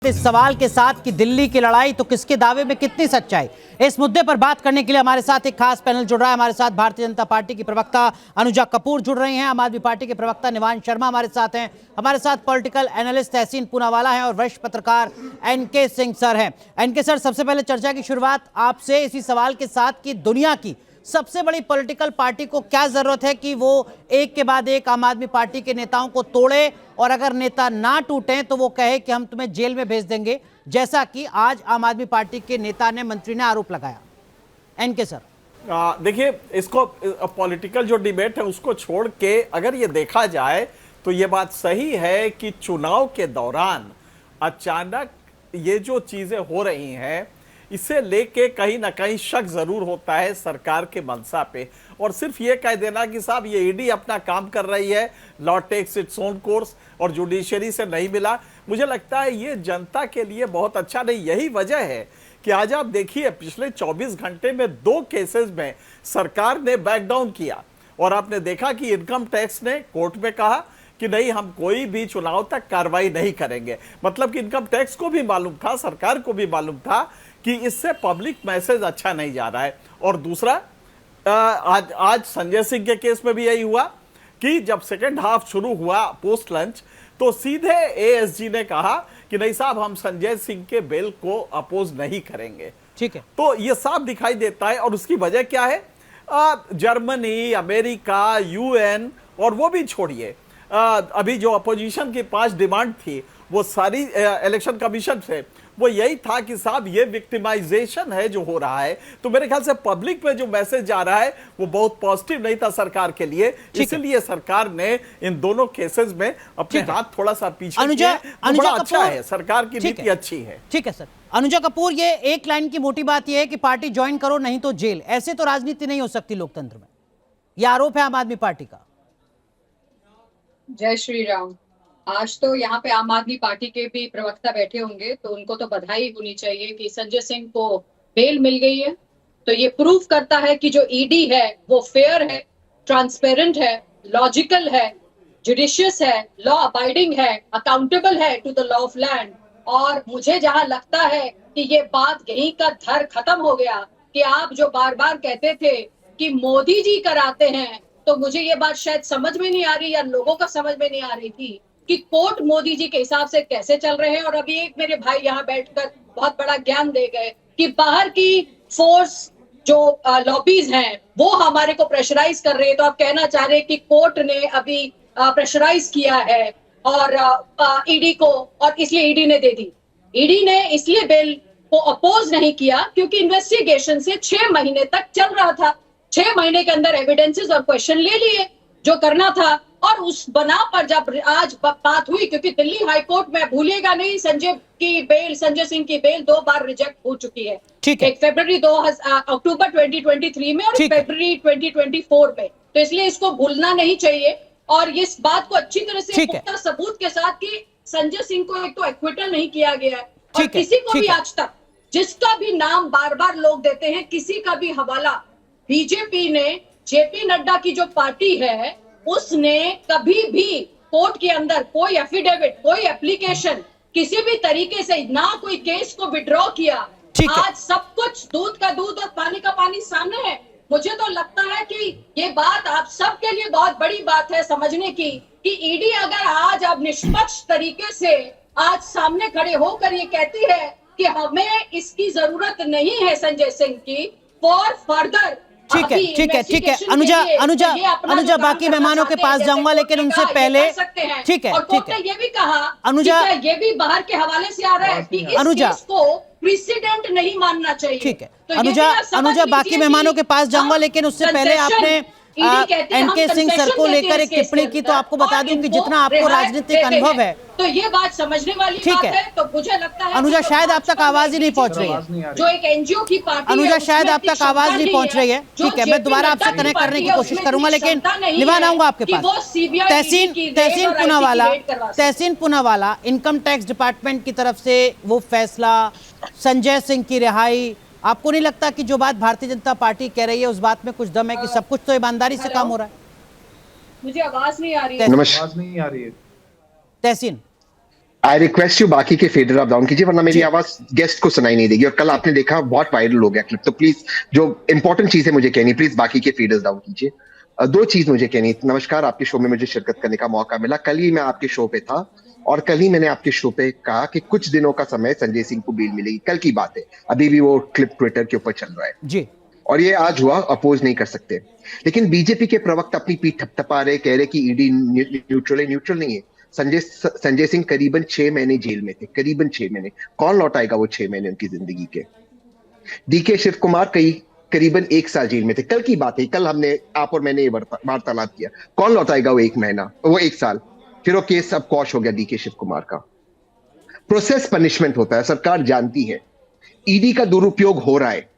इस सवाल के साथ कि दिल्ली की लड़ाई तो किसके दावे में कितनी सच्चाई। इस मुद्दे पर बात करने के लिए हमारे साथ एक खास पैनल जुड़ रहा है। हमारे साथ भारतीय जनता पार्टी की प्रवक्ता अनुजा कपूर जुड़ रही हैं, आम आदमी पार्टी के प्रवक्ता निवान शर्मा हमारे साथ हैं, हमारे साथ पॉलिटिकल एनालिस्ट तहसीन पूनावाला हैं और वरिष्ठ पत्रकार एनके सिंह सर हैं। एनके सर, सबसे पहले चर्चा की शुरुआत आपसे इसी सवाल के साथ कि दुनिया की सबसे बड़ी पॉलिटिकल पार्टी को क्या जरूरत है कि वो एक के बाद एक आम आदमी पार्टी के नेताओं को तोड़े और अगर नेता ना टूटे तो वो कहे कि हम तुम्हें जेल में भेज देंगे, जैसा कि आज आम आदमी पार्टी के नेता ने, मंत्री ने आरोप लगाया। एनके सर, देखिए, इसको पॉलिटिकल जो डिबेट है उसको छोड़ के अगर ये देखा जाए तो ये बात सही है कि चुनाव के दौरान अचानक ये जो चीजें हो रही हैं इसे लेके कहीं ना कहीं शक जरूर होता है सरकार के मंशा पे। और सिर्फ ये कह देना कि साहब ये ईडी अपना काम कर रही है, law takes its own course और जुडिशरी से नहीं मिला, मुझे लगता है ये जनता के लिए बहुत अच्छा नहीं। यही वजह है कि आज आप देखिए पिछले 24 घंटे में 2 केसेस में सरकार ने बैकडाउन किया और आपने देखा कि इनकम टैक्स ने कोर्ट में कहा कि नहीं, हम कोई भी चुनाव तक कार्रवाई नहीं करेंगे। मतलब कि इनकम टैक्स को भी मालूम था, सरकार को भी मालूम था कि इससे पब्लिक मैसेज अच्छा नहीं जा रहा है। और दूसरा, आज संजय सिंह के केस में भी यही हुआ कि जब सेकेंड हाफ शुरू हुआ पोस्ट लंच तो सीधे एएसजी ने कहा कि नहीं साहब, हम संजय सिंह के बेल को अपोज नहीं करेंगे। ठीक है, तो ये साफ दिखाई देता है। और उसकी वजह क्या है? जर्मनी, अमेरिका, यूएन और वो भी छोड़िए, अभी जो अपोजिशन की 5 डिमांड थी वो सारी इलेक्शन कमीशन से वो यही था कि साहब ये विक्टिमाइजेशन है जो हो रहा है। तो मेरे ख्याल से पब्लिक में जो मैसेज जा रहा है वो बहुत पॉजिटिव नहीं था सरकार के लिए, इसलिए सरकार ने इन दोनों केसेस में अपने हाथ थोड़ा सा पीछे किए। तो बड़ा अच्छा है, सरकार की नीति अच्छी है। ठीक है सर। अनुजा कपूर, ये एक लाइन की मोटी बात यह है कि पार्टी ज्वाइन करो नहीं तो जेल, ऐसे तो राजनीति नहीं हो सकती लोकतंत्र में, यह आरोप है आम आदमी पार्टी का। जय श्री राम। आज तो यहाँ पे आम आदमी पार्टी के भी प्रवक्ता बैठे होंगे तो उनको तो बधाई होनी चाहिए कि संजय सिंह को बेल मिल गई है। तो ये प्रूफ करता है कि जो ईडी है वो फेयर है, ट्रांसपेरेंट है, लॉजिकल है, जुडिशियस है, लॉ अबाइडिंग है, अकाउंटेबल है to the law of land. और मुझे जहां लगता है कि ये बात यहीं का धर खत्म हो गया कि आप जो बार बार कहते थे कि मोदी जी कराते हैं, तो मुझे ये बात शायद समझ में नहीं आ रही या लोगों का समझ में नहीं आ रही थी कि कोर्ट मोदी जी के हिसाब से कैसे चल रहे हैं। और अभी एक मेरे भाई यहाँ बैठकर बहुत बड़ा ज्ञान दे गए कि बाहर की फोर्स जो लॉबीज हैं वो हमारे को प्रेशराइज कर रहे हैं। तो आप कहना चाह रहे हैं कि कोर्ट ने अभी प्रेशराइज किया है और ईडी को, और इसलिए ईडी ने दे दी। ईडी ने इसलिए बेल को अपोज नहीं किया क्योंकि इन्वेस्टिगेशन से 6 महीने तक चल रहा था। 6 महीने के अंदर एविडेंसेस और क्वेश्चन ले लिए जो करना था। और उस बना पर जब आज बात हुई, क्योंकि दिल्ली हाई कोर्ट में भूलिएगा नहीं, संजय सिंह की बेल 2 बार रिजेक्ट हो चुकी है। एक फरवरी अक्टूबर 2023 में और फरवरी 2024 में। तो इसलिए इसको भूलना नहीं चाहिए और इस बात को अच्छी तरह से पुख्ता सबूत के साथ कि संजय सिंह को एक तो एक्विटल नहीं किया गया है और किसी को भी आज तक जिसका भी नाम बार बार लोग देते हैं, किसी का भी हवाला, बीजेपी ने, जेपी नड्डा की जो पार्टी है उसने कभी भी कोर्ट के अंदर कोई एफिडेविट, कोई एप्लीकेशन, किसी भी तरीके से ना कोई केस को विड्रॉ किया। आज सब कुछ दूध का दूध और पानी का पानी सामने है। मुझे तो लगता है कि ये बात आप सबके लिए बहुत बड़ी बात है समझने की कि ईडी अगर आज अब निष्पक्ष तरीके से आज सामने खड़े होकर ये कहती है कि हमें इसकी जरूरत नहीं है संजय सिंह की फॉर फर्दर। ठीक है। अनुजा, बाकी मेहमानों के पास जाऊंगा लेकिन उनसे पहले ठीक है। ये भी कहा अनुजा, ये भी बाहर के हवाले से आ रहा है कि इस केस को प्रेसिडेंट नहीं मानना चाहिए। ठीक है अनुजा, बाकी मेहमानों के पास जाऊंगा लेकिन उससे पहले आपने एनके सिंह सर को लेकर एक टिप्पणी की, तो आपको बता दूं कि जितना आपको राजनीतिक अनुभव है तो ये बात समझने वाली बात है। तो मुझे लगता है अनुजा शायद आप तक आवाज ही नहीं पहुंच रही है, जो एक एनजीओ की पार्टी, अनुजा शायद आप तक आवाज नहीं पहुंच रही है। ठीक है, मैं दोबारा आपसे कनेक्ट करने की कोशिश करूंगा लेकिन निभान आऊंगा आपके पास। तहसीन पूनावाला, इनकम टैक्स डिपार्टमेंट की तरफ से वो फैसला, संजय सिंह की रिहाई, आपको नहीं लगता कि जो बात भारतीय जनता पार्टी कह रही है उस बात में कुछ दम है कि सब कुछ तो ईमानदारी से काम हो रहा है? मुझे आवाज नहीं आ रही है। तहसीन आई रिक्वेस्ट यू बाकी के फेडर आप डाउन कीजिए, वरना मेरी जी। आवाज गेस्ट को सुनाई नहीं देगी। और कल आपने देखा बहुत वायरल हो गया क्लिप, तो प्लीज जो इंपॉर्टेंट चीजें मुझे कहनी, प्लीज बाकी के फीडर्स डाउन कीजिए। दो चीज मुझे कहनी। नमस्कार, आपके शो में मुझे शिरकत करने का मौका मिला। कल ही मैं आपके शो पे था और कल ही मैंने आपके शो पे कहा कि कुछ दिनों का समय संजय सिंह को बेल मिलेगी। कल की बात है, अभी भी वो क्लिप ट्विटर के ऊपर चल रहा है जी। और ये आज हुआ, अपोज नहीं कर सकते। लेकिन बीजेपी के प्रवक्ता अपनी पीठ थपथपा रहे, कह रहे कि ईडी न्यूट्रल है। न्यूट्रल नहीं है। संजय सिंह करीबन 6 महीने जेल में थे, करीबन 6 महीने। कौन लौटाएगा वो 6 महीने उनकी जिंदगी के? डीके शिव कुमार करीबन 1 साल जेल में थे। कल की बात है, कल हमने आप और मैंने ये वार्तालाप किया। कौन लौटाएगा वो 1 महीना, वो 1 साल? फिर वो केस सब कॉश हो गया डीके शिव कुमार का। प्रोसेस पनिशमेंट होता है, सरकार जानती है। ईडी का दुरुपयोग हो रहा है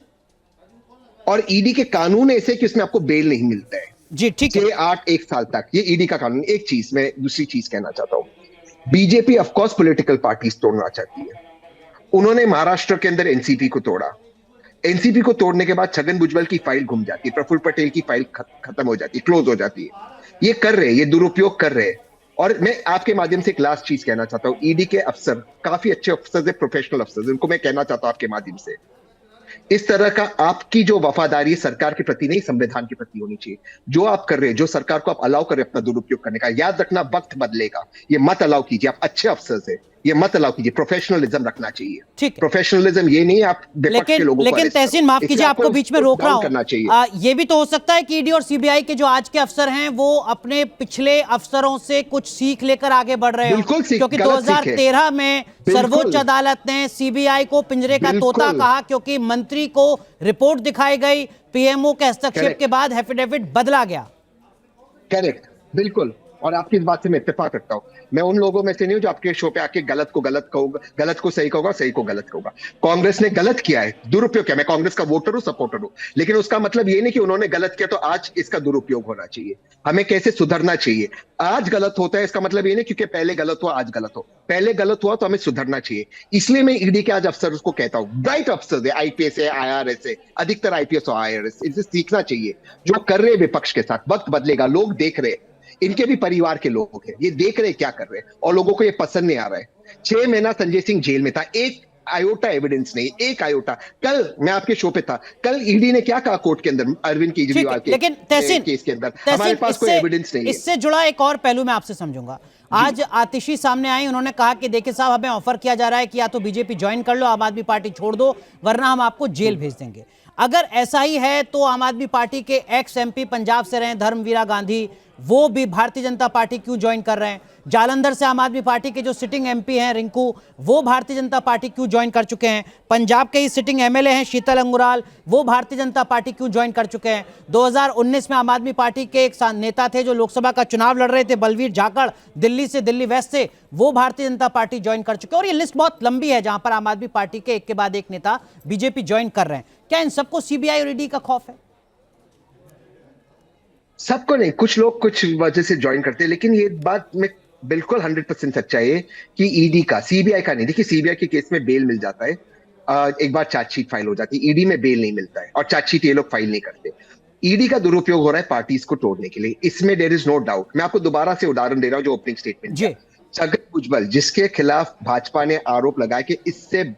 और ईडी के कानून ऐसे कि उसमें आपको बेल नहीं मिलता है जी ठीक है। 6, 8, 1 साल तक। ये ईडी का कानून। एक चीज मैं दूसरी चीज कहना चाहता हूं। BJP of course political parties तोड़ना चाहती है। उन्होंने महाराष्ट्र के अंदर एनसीपी को तोड़ा। एनसीपी को तोड़ने के बाद छगन भुजबल की फाइल घूम जाती है, प्रफुल्ल पटेल की फाइल खत्म हो जाती है, क्लोज हो जाती है। ये कर रहे, ये दुरुपयोग कर रहे। और मैं आपके माध्यम से एक लास्ट चीज कहना चाहता हूं। ईडी के अफसर काफी अच्छे अफसर है, प्रोफेशनल अफसर, उनको मैं कहना चाहता हूं आपके माध्यम से, इस तरह का आपकी जो वफादारी है सरकार के प्रति नहीं, संविधान के प्रति होनी चाहिए। जो आप कर रहे हैं, जो सरकार को आप अलाउ कर रहे हैं अपना दुरुपयोग करने का, याद रखना वक्त बदलेगा। ये मत अलाउ कीजिए। आप अच्छे अफसर हैं, ये मत अलाउ कीजिए। प्रोफेशनलिज्म रखना चाहिए। ठीक है। प्रोफेशनलिज्म ये नहीं आप विपक्ष के लोगों को लेकिन arrest करो। तहसीन, माफ इसलिए कीजिए, आपको बीच में रोक रहा डाउन करना चाहिए। हूं। ये भी तो हो सकता है कि ईडी और सीबीआई के जो आज के अफसर हैं वो अपने पिछले अफसरों से कुछ सीख लेकर आगे बढ़ रहे हो, बिल्कुल सीख, क्योंकि गलत सीख है। 2013 में बिल्कुल। सर्वोच्च अदालत ने सीबीआई को पिंजरे का बिल्कुल। तोता कहा, क्योंकि मंत्री को रिपोर्ट दिखाई गई, पीएमओ के हस्तक्षेप Correct। के बाद एफिडेविट बदला गया। करेक्ट, बिल्कुल। और आपकी इस बात से मैं इत्तेफाक रखता हूं। मैं उन लोगों में से नहीं हूं जो आपके शो पे आके गलत को गलत कहूंगा, गलत को सही कहूंगा, सही को गलत कहूंगा। कांग्रेस ने गलत किया है, दुरुपयोग किया। मैं कांग्रेस का वोटर हूं, सपोर्टर हूं, लेकिन उसका मतलब ये नहीं कि उन्होंने गलत किया तो आज इसका दुरुपयोग होना चाहिए। हमें कैसे सुधरना चाहिए। आज गलत होता है इसका मतलब ये नहीं क्योंकि पहले गलत हुआ आज गलत हो। पहले गलत हुआ तो हमें सुधरना चाहिए। इसलिए मैं ईडी के आज अफसर उसको कहता हूं, ब्राइट अफसर है, आईपीएस है, आईआरएस है, अधिकतर आईपीएस और आईआरएस, इनसे सीखना चाहिए। जो कर रहे विपक्ष के साथ, वक्त बदलेगा, लोग देख रहे, इनके भी परिवार के लोग हैं, ये देख रहे क्या कर रहे हैं और लोगों को ये पसंद नहीं आ रहा है। 6 महीना संजय सिंह जेल में था, एक आयोटा एविडेंस नहीं, एक आयोटा। कल मैं आपके शो पे था, कल ईडी ने क्या कहा कोर्ट के अंदर अरविंद केजरीवाल के लेकिन तहसीन, केस के अंदर, हमारे पास कोई एविडेंस नहीं है। इससे जुड़ा एक और पहलू मैं आपसे समझूंगा। आज आतिशी सामने आई, उन्होंने कहा कि देखिए साहब, हमें ऑफर किया जा रहा है कि या तो बीजेपी ज्वाइन कर लो, आम आदमी पार्टी छोड़ दो, वरना हम आपको जेल भेज देंगे। अगर ऐसा ही है तो आम आदमी पार्टी के एक्स एमपी पंजाब से रहे धर्मवीरा गांधी, वो भी भारतीय जनता पार्टी क्यों ज्वाइन कर रहे हैं? जालंधर से आम आदमी पार्टी के जो सिटिंग एमपी हैं रिंकू, वो भारतीय जनता पार्टी क्यों ज्वाइन कर चुके हैं? पंजाब के ही सिटिंग एमएलए हैं शीतल अंगुराल, वो भारतीय जनता पार्टी क्यों ज्वाइन कर चुके हैं? 2019 में आम आदमी पार्टी के एक नेता थे जो लोकसभा का चुनाव लड़ रहे थे, बलवीर जाखड़, दिल्ली से, दिल्ली वेस्ट से, वो भारतीय जनता पार्टी ज्वाइन कर चुके हैं। और ये लिस्ट बहुत लंबी है जहां पर आम आदमी पार्टी के एक के बाद एक नेता बीजेपी ज्वाइन कर रहे हैं। क्या इन सबको सीबीआई और ईडी का खौफ है? सबको नहीं, कुछ लोग कुछ वजह से ज्वाइन करते हैं, लेकिन ये बात में बिल्कुल 100% सच्चाई है कि ईडी का, सीबीआई का नहीं। देखिए सीबीआई के केस में बेल मिल जाता है, एक बार चार्जशीट फाइल हो जाती है, ईडी में बेल नहीं मिलता है और चार्जशीट ये लोग फाइल नहीं करते। ईडी का दुरुपयोग हो रहा है पार्टीज को तोड़ने के लिए, इसमें देयर इज नो डाउट। मैं आपको दोबारा से उदाहरण दे रहा हूं जो ओपनिंग स्टेटमेंट जी। छगन भुजबल, जिसके खिलाफ भाजपा ने आरोप लगाया कि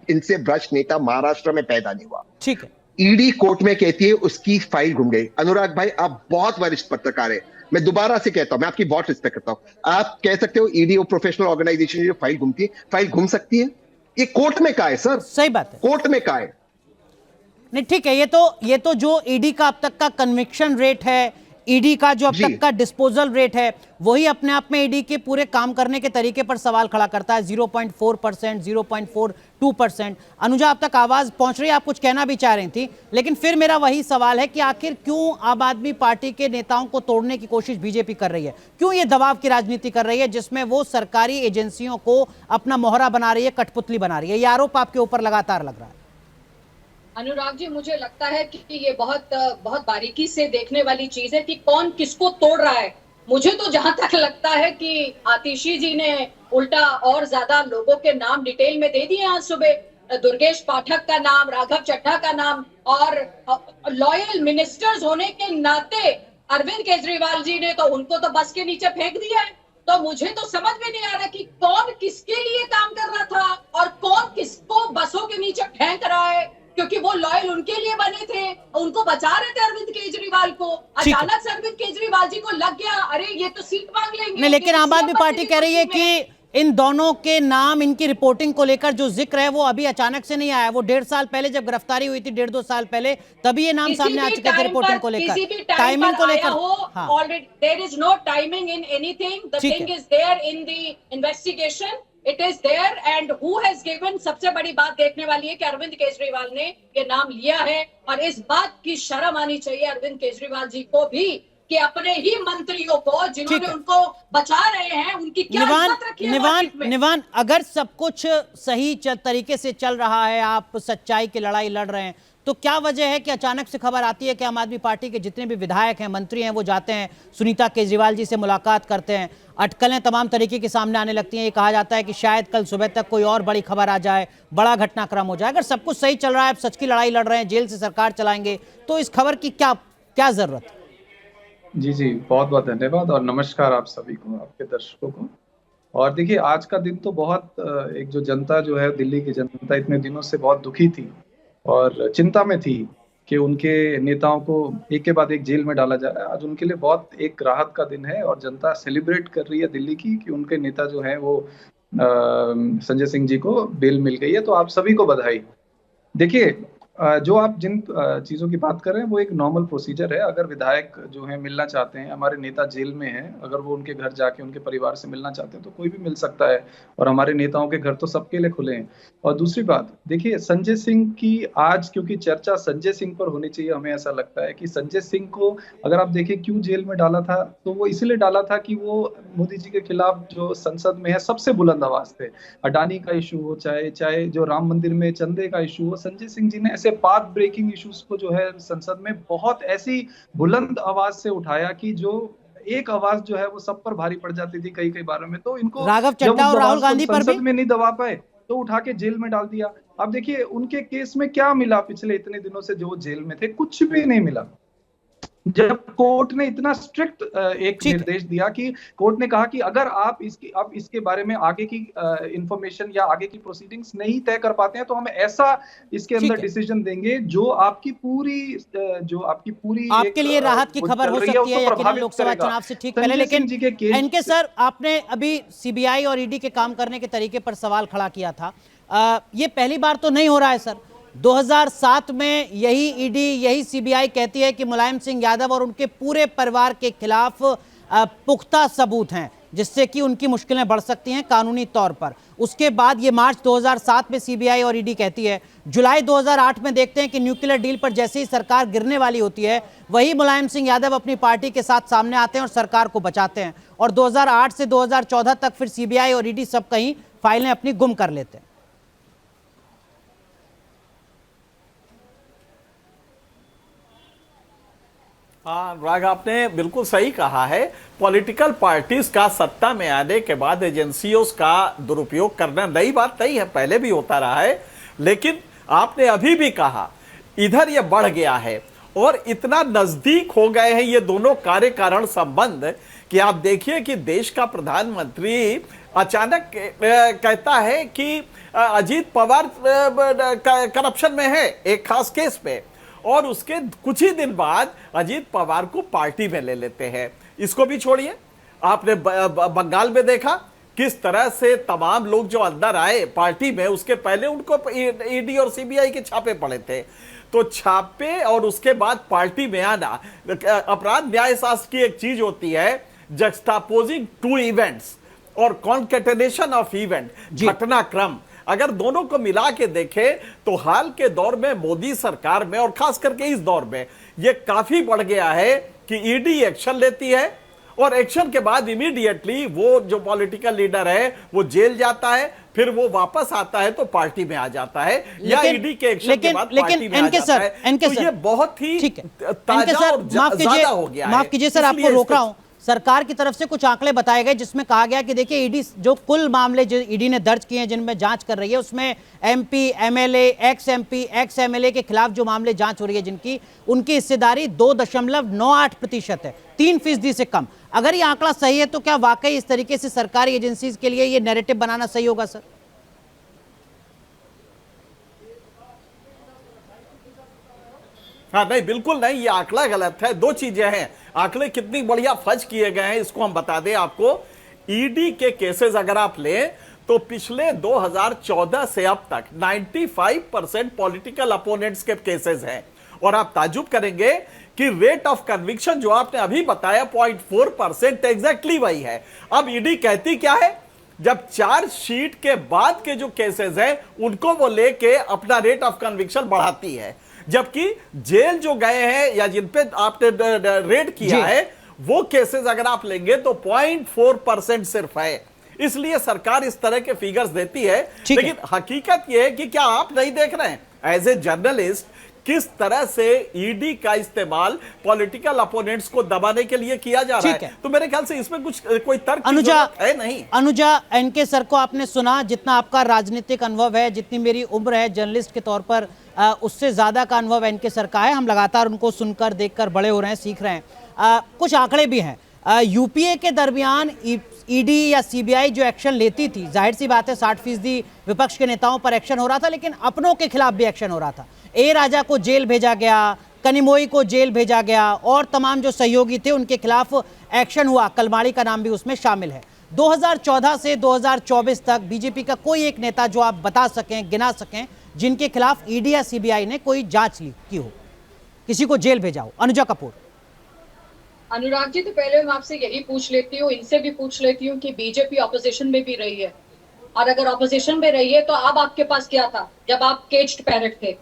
इनसे भ्रष्ट नेता महाराष्ट्र में पैदा नहीं हुआ, ठीक है, ईडी कोर्ट में कहती है उसकी फाइल घूम गई। अनुराग भाई, आप बहुत वरिष्ठ पत्रकार है, मैं दोबारा से कहता हूं, मैं आपकी बहुत रिस्पेक्ट करता हूं। आप कह सकते हो ईडी और प्रोफेशनल ऑर्गेनाइजेशन जो फाइल घूमती है, फाइल घूम सकती है? ये कोर्ट में कहा है सर, सही बात है, कोर्ट में कहा है। नहीं ठीक है, ये तो जो ईडी का अब तक का कन्विक्शन रेट है, ईडी का जो अब तक का डिस्पोजल रेट है, वही अपने आप में ईडी के पूरे काम करने के तरीके पर सवाल खड़ा करता है। 0.4%, 0.42%। अनुजा, अब तक आवाज पहुंच रही है, आप कुछ कहना भी चाह रही थी, लेकिन फिर मेरा वही सवाल है कि आखिर क्यों आम आदमी पार्टी के नेताओं को तोड़ने की कोशिश बीजेपी कर रही है? क्यों ये दबाव की राजनीति कर रही है जिसमें वो सरकारी एजेंसियों को अपना मोहरा बना रही है, कठपुतली बना रही है? ये आरोप आपके ऊपर लगातार लग रहा है। अनुराग जी, मुझे लगता है कि ये बहुत बारीकी से देखने वाली चीज है कि कौन किसको तोड़ रहा है। मुझे तो जहां तक लगता है कि आतिशी जी ने उल्टा और ज्यादा लोगों के नाम डिटेल में दे दिए आज सुबह। दुर्गेश पाठक का नाम, राघव चड्ढा का नाम, और लॉयल मिनिस्टर्स होने के नाते अरविंद केजरीवाल जी ने तो उनको तो बस के नीचे फेंक दिया है। तो मुझे तो समझ में नहीं आ रहा कि कौन किसके लिए काम कर रहा था और कौन किसको बसों के नीचे फेंक रहा है, क्योंकि वो लॉयल उनके लिए बने थे, उनको बचा रहे थे अरविंद केजरीवाल को। अचानक से अरविंद केजरीवाल जी को लग गया अरे ये तो सीट मांग लेंगे। नहीं, लेकिन आम आदमी पार्टी कह रही है कि इन दोनों के नाम, इनकी रिपोर्टिंग को लेकर जो जिक्र है वो अभी अचानक से नहीं आया। वो 1.5 साल पहले जब गिरफ्तारी हुई थी, 1.5-2 साल पहले, तभी ये नाम सामने आ चुके थे रिपोर्टिंग को लेकर, टाइमिंग को लेकर। Already there is no timing in anything, the thing is there in the investigation, it is there and who has given. सबसे बड़ी बात देखने वाली है कि अरविंद केजरीवाल ने ये नाम लिया है, और इस बात की शर्म आनी चाहिए अरविंद केजरीवाल जी को भी कि अपने ही मंत्रियों को जिन्होंने उनको बचा रहे हैं उनकी क्या इज्जत रखी है। निवान, अगर सब कुछ सही तरीके से चल रहा है, आप सच्चाई की लड़ाई लड़ रहे हैं, तो क्या वजह है कि अचानक से खबर आती है कि आम आदमी पार्टी के जितने भी विधायक हैं, मंत्री हैं, वो जाते हैं, सुनीता केजरीवाल जी से मुलाकात करते हैं, अटकलें तमाम तरीके की सामने आने लगती हैं। ये कहा जाता है कि शायद कल सुबह तक कोई और बड़ी खबर आ जाए, बड़ा घटनाक्रम हो जाए। अगर सब कुछ सही चल रहा है, आप सच की लड़ाई लड़ रहे हैं, जेल से सरकार चलाएंगे, तो इस खबर की क्या जरूरत? जी, बहुत बहुत धन्यवाद और नमस्कार आप सभी को, आपके दर्शकों को। और देखिए, आज का दिन तो बहुत एक जो जनता जो है, दिल्ली की जनता इतने दिनों से बहुत दुखी थी और चिंता में थी कि उनके नेताओं को एक के बाद एक जेल में डाला जा रहा है। आज उनके लिए बहुत एक राहत का दिन है और जनता सेलिब्रेट कर रही है दिल्ली की कि उनके नेता जो है वो संजय सिंह जी को बेल मिल गई है। तो आप सभी को बधाई। देखिए, जो आप जिन चीज़ों की बात कर रहे हैं वो एक नॉर्मल प्रोसीजर है। अगर विधायक जो है मिलना चाहते हैं, हमारे नेता जेल में हैं, अगर वो उनके घर जाके उनके परिवार से मिलना चाहते हैं तो कोई भी मिल सकता है, और हमारे नेताओं के घर तो सबके लिए खुले हैं। और दूसरी बात, देखिए, संजय सिंह की आज क्योंकि चर्चा संजय सिंह पर होनी चाहिए, हमें ऐसा लगता है कि संजय सिंह को अगर आप देखें क्यों जेल में डाला था, तो वो इसलिए डाला था कि वो मोदी जी के खिलाफ जो संसद में है सबसे बुलंद आवाज थे। अडानी का इशू हो, चाहे जो राम मंदिर में चंदे का इशू हो, संजय सिंह जी ने ऐसे पाथ ब्रेकिंग इश्यूज को जो है संसद में बहुत ऐसी बुलंद आवाज से उठाया कि जो एक आवाज जो है वो सब पर भारी पड़ जाती थी कई बारों में। तो इनको राघव चड्ढा और राहुल गांधी पर संसद में नहीं दबा पाए तो उठा के जेल में डाल दिया। अब देखिए, उनके केस में क्या मिला पिछले इतने दिनों से जो जेल में थे, कुछ भी नहीं मिला। जब कोर्ट ने इतना स्ट्रिक्ट एक निर्देश दिया कि कोर्ट ने कहा कि अगर आप इसके बारे में आगे की इंफॉर्मेशन या आगे की प्रोसीडिंग्स नहीं तय कर पाते हैं तो हम ऐसा इसके अंदर डिसीजन देंगे जो आपकी पूरी आपके लिए राहत की खबर हो सकती है यकीनन लोकसभा चुनाव से ठीक पहले। लेकिन एनके सर, आपने अभी सीबीआई और ईडी के काम करने के तरीके पर सवाल खड़ा किया था। ये पहली बार तो नहीं हो रहा है सर। 2007 में यही ईडी, यही सीबीआई कहती है कि मुलायम सिंह यादव और उनके पूरे परिवार के खिलाफ पुख्ता सबूत हैं जिससे कि उनकी मुश्किलें बढ़ सकती हैं कानूनी तौर पर। उसके बाद ये मार्च 2007 में सीबीआई और ईडी कहती है। जुलाई 2008 में देखते हैं कि न्यूक्लियर डील पर जैसे ही सरकार गिरने वाली होती है, वही मुलायम सिंह यादव अपनी पार्टी के साथ सामने आते हैं और सरकार को बचाते हैं। और 2008 से 2014 तक फिर सीबीआई और ईडी सब कहीं फाइलें अपनी गुम कर लेते हैं। हाँ राघव, आपने बिल्कुल सही कहा है। पॉलिटिकल पार्टीज का सत्ता में आने के बाद एजेंसियों का दुरुपयोग करना नई बात नहीं है, पहले भी होता रहा है। लेकिन आपने अभी भी कहा इधर ये बढ़ गया है और इतना नजदीक हो गए हैं ये दोनों कार्य कारण संबंध कि आप देखिए कि देश का प्रधानमंत्री अचानक कहता है कि अजीत पवार करप्शन में है एक खास केस पे, और उसके कुछ ही दिन बाद अजीत पवार को पार्टी में ले लेते हैं। इसको भी छोड़िए, आपने बंगाल में देखा किस तरह से तमाम लोग जो अंदर आए पार्टी में, उसके पहले उनको ईडी और सीबीआई के छापे पड़े थे। तो छापे और उसके बाद पार्टी में आना, अपराध न्याय शास्त्र की एक चीज होती है जक्सटापोजिंग टू इवेंट्स और कॉन्केटेनेशन ऑफ इवेंट, घटनाक्रम। अगर दोनों को मिला के देखें तो हाल के दौर में मोदी सरकार में और खास करके इस दौर में यह काफी बढ़ गया है कि ईडी एक्शन लेती है और एक्शन के बाद इमीडिएटली वो जो पॉलिटिकल लीडर है वो जेल जाता है, फिर वो वापस आता है तो पार्टी में आ जाता है, या ईडी के एक्शन के बाद पार्टी में आ जाता है। तो ये बहुत ही ताजा और ज्यादा हो गया है। माफ कीजिए सर, आपको रोक रहा हूं सरकार की तरफ से कुछ आंकड़े बताए गए जिसमें कहा गया कि देखिए ईडी जो कुल मामले जो ईडी ने दर्ज किए हैं जिनमें जांच कर रही है उसमें MP, MLA, x MP, ex MLA के खिलाफ जो मामले जांच हो रही है जिनकी उनकी हिस्सेदारी 2.98% है, 3% से कम। अगर ये आंकड़ा सही है तो क्या वाकई इस तरीके से सरकारी एजेंसीज के लिए ये नैरेटिव बनाना सही होगा सर? हाँ नहीं, बिल्कुल नहीं, ये आंकड़ा गलत है। दो चीजें हैं, आंकड़े कितनी बढ़िया फर्ज किए गए हैं इसको हम बता दें आपको। ईडी के केसेस अगर आप लें तो पिछले 2014 से अब तक 95% पॉलिटिकल अपोनेंट्स के केसेस हैं, और आप ताजुब करेंगे कि रेट ऑफ कन्विक्शन जो आपने अभी बताया 0.4% एग्जैक्टली वही है। अब ईडी कहती क्या है, जब चार्जशीट के बाद के जो केसेस हैं उनको वो लेके अपना रेट ऑफ कन्विक्शन बढ़ाती है, जबकि जेल जो गए हैं या जिन पे आपने रेड किया है वो केसेस अगर आप लेंगे तो 0.4% सिर्फ है। इसलिए सरकार इस तरह के फिगर्स देती है, लेकिन हकीकत यह है कि क्या आप नहीं देख रहे हैं एज ए जर्नलिस्ट किस तरह से ईडी का इस्तेमाल पॉलिटिकल अपोनेंट्स को दबाने के लिए किया जा रहा है? तो मेरे ख्याल से इसमें कुछ कोई तर्क है नहीं। अनुजा, एनके सर को आपने सुना, जितना आपका राजनीतिक अनुभव है, जितनी मेरी उम्र है जर्नलिस्ट के तौर पर, उससे ज्यादा का अनुभव एनके सर का है। हम लगातार उनको सुनकर देखकर बड़े हो रहे हैं, सीख रहे हैं। कुछ आंकड़े भी हैं। यूपीए के दरमियान ईडी या सीबीआई जो एक्शन लेती थी, जाहिर सी बात है 60% विपक्ष के नेताओं पर एक्शन हो रहा था, लेकिन अपनों के खिलाफ भी एक्शन हो रहा था। ए राजा को जेल भेजा गया, कनिमोई को जेल भेजा गया, और तमाम जो सहयोगी थे उनके खिलाफ एक्शन हुआ। कलमाड़ी का नाम भी उसमें शामिल है। 2014 से 2024 तक बीजेपी का कोई एक नेता जो आप बता सकें, गिना सकें, जिनके खिलाफ ईडी या सीबीआई ने कोई जांच की हो, किसी को जेल भेजा हो? अनुजा कपूर। अनुराग जी, तो पहले मैं आपसे यही पूछ लेती हूँ, इनसे भी पूछ लेती हूँ कि बीजेपी ऑपोजिशन में भी रही है, और अगर ऑपोजिशन में रही है तो अब आपके पास क्या था जब आप केज्ड पैरेट थे?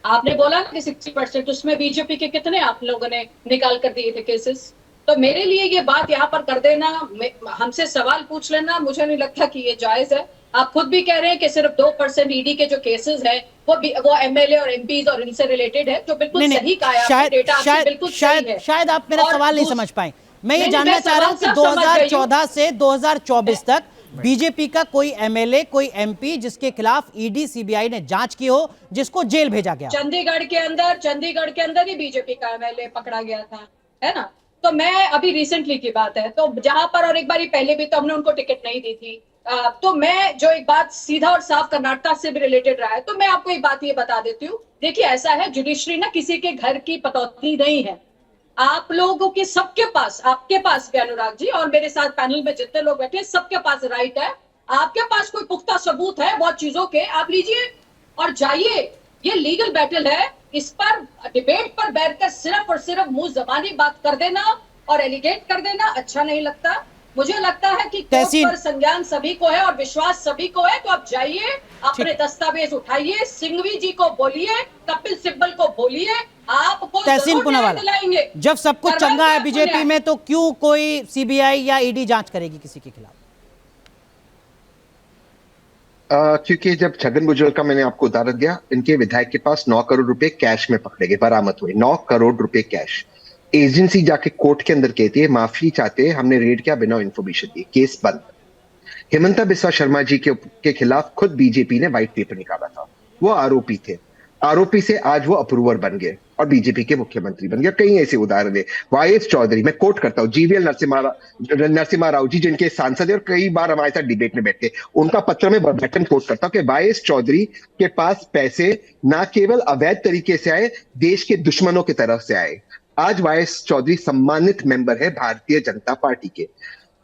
आपने बोला कि 60%, उसमें बीजेपी के कितने आप लोगों ने निकाल कर दिए थे केसेस? तो मेरे लिए ये बात यहाँ पर कर देना, हमसे सवाल पूछ लेना, मुझे नहीं लगता कि ये जायज है। आप खुद भी कह रहे हैं कि सिर्फ 2% ईडी के जो केसेस हैं वो एमएलए और एमपीज और इनसे रिलेटेड है, जो बिल्कुल सही कहा है आपने, डेटा आपसे बिल्कुल सही है। शायद आप मेरा सवाल नहीं समझ पाए। मैं ये जानना चाह रहा हूँ कि 2014 से 2024 तक बीजेपी का कोई एमएलए, कोई एमपी जिसके खिलाफ ईडी सीबीआई ने जांच की हो, जिसको जेल भेजा गया? चंडीगढ़ के अंदर ही बीजेपी का एमएलए पकड़ा गया था, है ना? तो मैं अभी रिसेंटली की बात है, तो जहां पर, और एक बार पहले भी तो हमने उनको टिकट नहीं दी थी। तो मैं जो एक बात सीधा और साफ कर्नाटक से भी रिलेटेड रहा है, तो मैं आपको एक बात ये बता देती हूँ। देखिए, ऐसा है, जुडिशरी ना किसी के घर की पतौती नहीं है। आप लोगों के सबके पास, आपके पास भी अनुराग जी, और मेरे साथ पैनल में जितने लोग बैठे हैं, सबके पास राइट है। आपके पास कोई पुख्ता सबूत है बहुत चीजों के, आप लीजिए और जाइए। ये लीगल बैटल है, इस पर डिबेट पर बैठकर सिर्फ और सिर्फ मुंह जबानी बात कर देना और एलिगेट कर देना अच्छा नहीं लगता। मुझे लगता है कि कोर्ट पर संज्ञान सभी को है और विश्वास सभी को है, तो आप जाइए, अपने दस्तावेज उठाइए, सिंघवी जी को बोलिए, कपिल सिब्बल को बोलिए, आपको तहसीन पुनावाला दिलाएंगे। जब सब कुछ चंगा है बीजेपी में, तो क्यों कोई सीबीआई या ईडी जांच करेगी किसी के खिलाफ? क्योंकि जब छगन भुजबल का मैंने आपको उदाहरण दिया, इनके विधायक के पास 9 करोड़ रुपए कैश में पकड़े गए, बरामद हुए 9 करोड़ रुपए कैश। एजेंसी जाके कोर्ट के अंदर कहती है माफी चाहते, हमने रेड किया बिना इंफॉर्मेशन दिए, केस बंद। हेमंता बिस्वा शर्मा जी के खिलाफ खुद बीजेपी ने व्हाइट पेपर निकाला था, वो आरोपी थे, आरोपी से आज वो अप्रूवर बन गए और बीजेपी के मुख्यमंत्री बन गए। कई ऐसे उदाहरण है। वाईएस चौधरी, मैं कोट करता हूँ, जीवीएल नरसिम्हा राव जी जिनके सांसद है और कई बार हमारे साथ डिबेट में बैठे, उनका पत्र में वर्बेटम कोट करता हूँ कि वाईएस चौधरी के पास पैसे ना केवल अवैध तरीके से आए, देश के दुश्मनों की तरफ से आए। आज वाईएस चौधरी सम्मानित मेंबर है भारतीय जनता पार्टी के।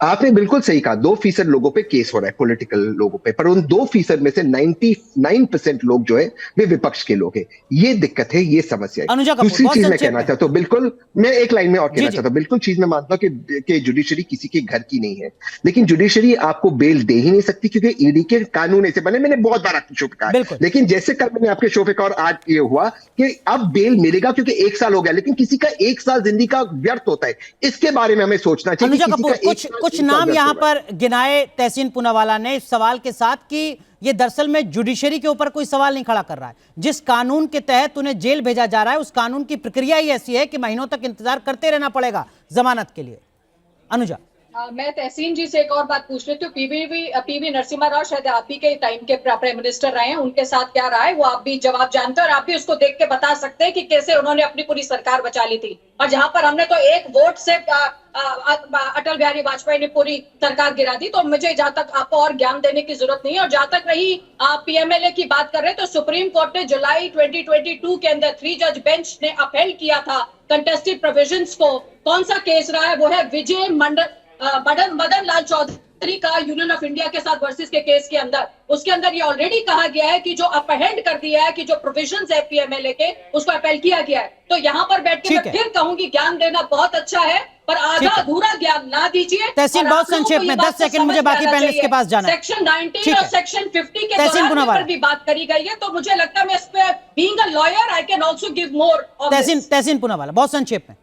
आपने बिल्कुल सही कहा, 2% लोगों पे केस हो रहा है, पॉलिटिकल लोगों पे, पर उन 2% में से 99% लोग जो है वे विपक्ष के लोग हैं। ये दिक्कत है, ये समस्या है। दूसरी चीज मैं कहना चाहता हूँ, बिल्कुल मैं एक लाइन में और कहना चाहता हूँ, बिल्कुल चीज मैं मानता हूँ कि जुडिशरी किसी के घर की नहीं है, लेकिन जुडिशरी आपको बेल दे ही नहीं सकती क्योंकि ईडी के कानून ऐसे बने। मैंने बहुत बार आपके शो पे कहा, लेकिन जैसे कल मैंने आपके शो पे कहा और आज ये हुआ कि अब बेल मिलेगा क्योंकि 1 साल हो गया, लेकिन किसी का 1 साल जिंदगी का व्यर्थ होता है, इसके बारे में हमें सोचना चाहिए। कुछ नाम यहाँ पर गिनाए तहसीन पुनावाला ने इस सवाल के साथ कि ये दरअसल में जुडिशरी के ऊपर कोई सवाल नहीं खड़ा कर रहा है। जिस कानून के तहत उन्हें जेल भेजा जा रहा है, उस कानून की प्रक्रिया ही ऐसी है कि महीनों तक इंतजार करते रहना पड़ेगा जमानत के लिए। अनुजा, मैं तहसीन जी से एक और बात पूछ लेती हूँ। पीवी नरसिम्हा राव शायद आप ही के टाइम के प्राइम मिनिस्टर रहे हैं, उनके साथ क्या रहा है वो आप भी जवाब जानते हैं और आप भी उसको देख के बता सकते हैं कि कैसे उन्होंने अपनी पूरी सरकार बचा ली थी। और जहां पर हमने तो एक वोट से अटल बिहारी वाजपेयी ने पूरी सरकार गिरा दी। तो मुझे जहां तक आपको और ज्ञान देने की जरूरत नहीं है। और जहां तक रही पीएमएलए की बात कर रहे हैं, तो सुप्रीम कोर्ट ने जुलाई 2022 के अंदर 3 जज बेंच ने अपहेल्ड किया था कंटेस्टेड प्रोविजंस को। कौन सा केस रहा है? वो है विजय मदन लाल चौधरी का यूनियन ऑफ इंडिया के साथ वर्सेस के केस के अंदर। उसके अंदर ये ऑलरेडी कहा गया है कि जो अपहेंड कर दिया है कि जो प्रोविजंस है पीएमएलए के, उसको अपील किया गया है। तो यहाँ पर बैठ के मैं फिर कहूंगी ज्ञान देना बहुत अच्छा है, पर आधा अधूरा ज्ञान ना दीजिए। तहसीन, बहुत संक्षेप में 10 सेकंड मुझे बाकी पैनलिस्ट के पास जाना है। सेक्शन 19 और सेक्शन 50 के तहसीन दौरान पुनावाला पर भी बात करी गई है। तो मुझे लगता है मैं इस पे being a lawyer I can also give more. Tehseen Poonawalla, बहुत संक्षेप में।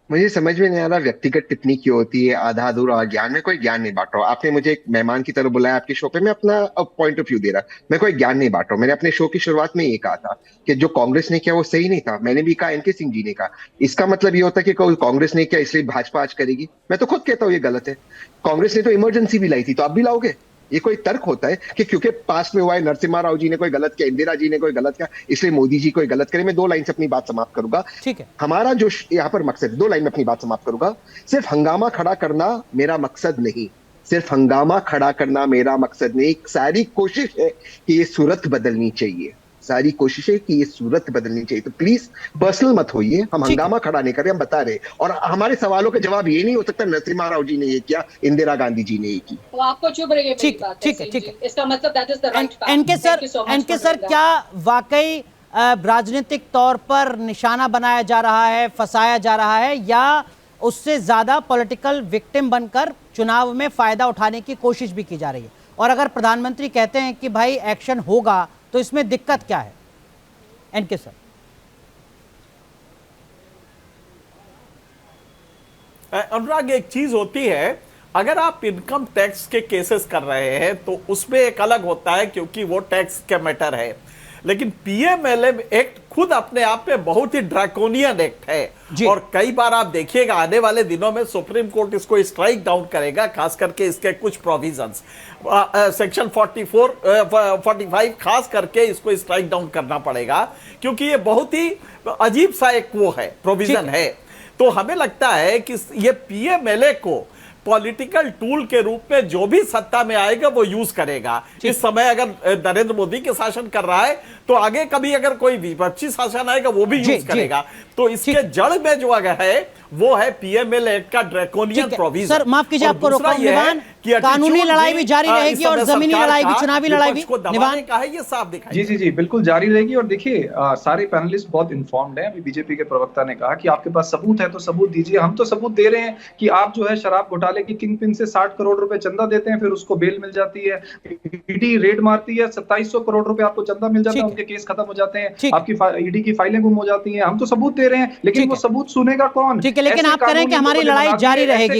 मुझे समझ में नहीं आ रहा व्यक्तिगत टिप्पणी क्यों होती है, आधा अधूरा ज्ञान। में कोई ज्ञान नहीं बांट रहा हूं। आपने मुझे एक मेहमान की तरह बुलाया आपके शो पे, मैं अपना पॉइंट ऑफ व्यू दे रहा। मैं कोई ज्ञान नहीं बांट रहा हूं। मैंने अपने शो की शुरुआत में ये कहा था कि जो कांग्रेस ने किया वो सही नहीं था। मैंने भी कहा, एनके सिंह जी ने कहा। इसका मतलब ये होता है कि कोई कांग्रेस ने किया इसलिए भाजपा आज करेगी? मैं तो खुद कहता हूँ ये गलत है। कांग्रेस ने तो इमरजेंसी भी लाई थी, तो आप भी लाओगे? ये कोई तर्क होता है कि क्योंकि पास में हुआ है, नरसिम्हा राव जी ने कोई गलत किया, इंदिरा जी ने कोई गलत किया, इसलिए मोदी जी कोई गलत करे? मैं 2 लाइन से अपनी बात समाप्त करूंगा। ठीक है। हमारा जो यहाँ पर मकसद, 2 लाइन में अपनी बात समाप्त करूंगा। सिर्फ हंगामा खड़ा करना मेरा मकसद नहीं, सिर्फ हंगामा खड़ा करना मेरा मकसद नहीं। सारी कोशिश है कि ये सूरत बदलनी चाहिए, सारी कोशिश है कि ये सूरत बदलनी चाहिए। तो प्लीज पर्सनल मत होइए, हम हंगामा खड़ा नहीं कर रहे, हम बता रहे। और हमारे सवालों का जवाब ये नहीं हो सकता नरसिम्हा राव जी ने ये किया, इंदिरा गांधी जी ने ये की। तो आपको चुभ रही है मेरी बात? ठीक है। इसका मतलब that is the right path. NK sir, क्या वाकई राजनीतिक तौर पर निशाना बनाया जा रहा है, फंसाया जा रहा है, या उससे ज्यादा पॉलिटिकल विक्टिम बनकर चुनाव में फायदा उठाने की कोशिश भी की जा रही है? और अगर प्रधानमंत्री कहते हैं कि भाई एक्शन होगा, तो इसमें दिक्कत क्या है? N K sir. अनुराग, एक चीज होती है, अगर आप इनकम टैक्स के केसेस कर रहे हैं तो उसमें एक अलग होता है, क्योंकि वो टैक्स का मैटर है। लेकिन पीएमएलए एक्ट खुद अपने आप में बहुत ही ड्रैकोनियन एक्ट है और कई बार आप देखिएगा आने वाले दिनों में सुप्रीम कोर्ट इसको स्ट्राइक डाउन करेगा, खास करके इसके कुछ प्रोविजंस। सेक्शन 45 खास करके इसको स्ट्राइक डाउन करना पड़ेगा, क्योंकि ये बहुत ही अजीब सा एक वो है, प्रोविजन है। तो हमें लगता है कि ये पीएमएलए को पॉलिटिकल टूल के रूप में जो भी सत्ता में आएगा वो यूज करेगा। इस समय अगर नरेंद्र मोदी के शासन कर रहा है, तो आगे कभी अगर कोई विपक्षी शासन आएगा वो भी यूज करेगा। तो इसके जड़ में जो है वो है पीएमएलए एक्ट का ड्रैकोनियन प्रोविजन। सर माफ कीजिए, आपको रोका हूं। निवान, कानूनी लड़ाई भी जारी रहेगी और जमीनी लड़ाई भी, चुनावी लड़ाई भी निवान का है, ये साफ दिखाई। जी बिल्कुल जारी रहेगी। और देखिए सारे पैनलिस्ट बहुत इन्फॉर्म्ड हैं। अभी बीजेपी के प्रवक्ता ने कहा कि आपके पास सबूत है तो सबूत दीजिए। हम तो सबूत दे रहे हैं कि आप जो है शराब घोटाले की किंग पिन से 60 करोड़ रुपए चंदा देते हैं, फिर उसको बेल मिल जाती है, ईडी रेड मारती है, 2700 करोड़ रुपए आपको चंदा मिल जाता है, उनके केस खत्म हो जाते हैं, आपकी ईडी की फाइलें गुम हो जाती हैं। हम तो सबूत दे रहे हैं, लेकिन वो सबूत सुनेगा कौन? ठीक है, लेकिन आप कह रहे हैं कि हमारी लड़ाई जारी रहेगी।